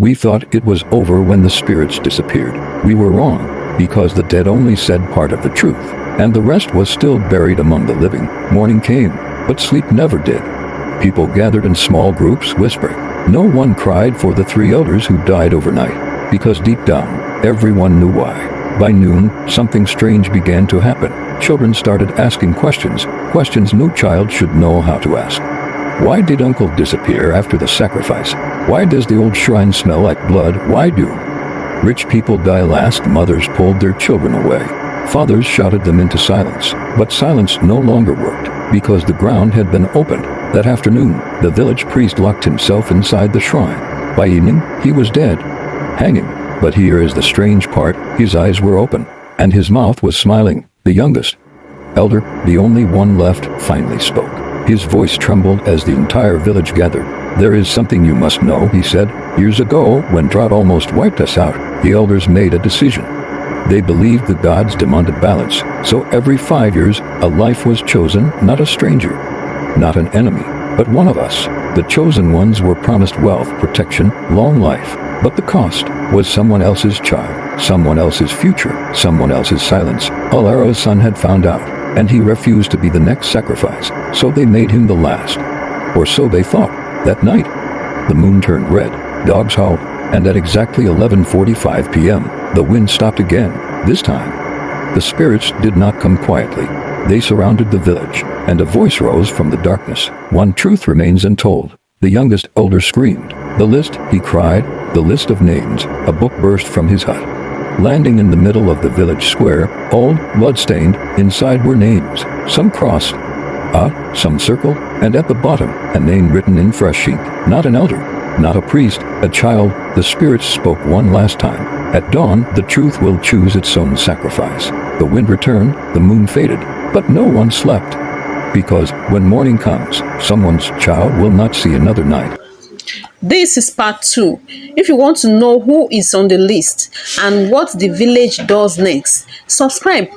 We thought it was over when the spirits disappeared. We were wrong, because the dead only said part of the truth, and the rest was still buried among the living. Morning came, but sleep never did. People gathered in small groups, whispering. No one cried for the 3 elders who died overnight, because deep down, everyone knew why. By noon, something strange began to happen. Children started asking questions no child should know how to ask. Why did Uncle disappear after the sacrifice? Why does the old shrine smell like blood? Why do rich people die last? Mothers pulled their children away. Fathers shouted them into silence. But silence no longer worked, because the ground had been opened. That afternoon, the village priest locked himself inside the shrine. By evening, he was dead, hanging. But here is the strange part: his eyes were open, and his mouth was smiling. The youngest elder, the only one left, finally spoke. His voice trembled as the entire village gathered. There is something you must know, he said. Years ago, when drought almost wiped us out, the elders made a decision. They believed the gods demanded balance, so every 5 years, a life was chosen, not a stranger, not an enemy, but one of us. The chosen ones were promised wealth, protection, long life, but the cost was someone else's child, someone else's future, someone else's silence. Alara's son had found out, and he refused to be the next sacrifice, so they made him the last. Or so they thought. That night, the moon turned red, dogs howled, and at exactly 11:45 p.m., the wind stopped again. This time, the spirits did not come quietly. They surrounded the village, and a voice rose from the darkness. One truth remains untold. The youngest elder screamed. The list, he cried, the list of names. A book burst from his hut, landing in the middle of the village square, old, blood-stained. Inside were names, some crossed, some circled, and at the bottom, a name written in fresh ink. Not an elder, not a priest, a child. The spirits spoke one last time. At dawn, the truth will choose its own sacrifice. The wind returned, the moon faded, but no one slept. Because when morning comes, someone's child will not see another night. This is part 2. If you want to know who is on the list and what the village does next, subscribe,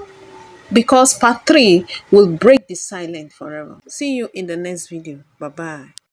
because part 3 will break the silence forever. See you in the next video. Bye-bye.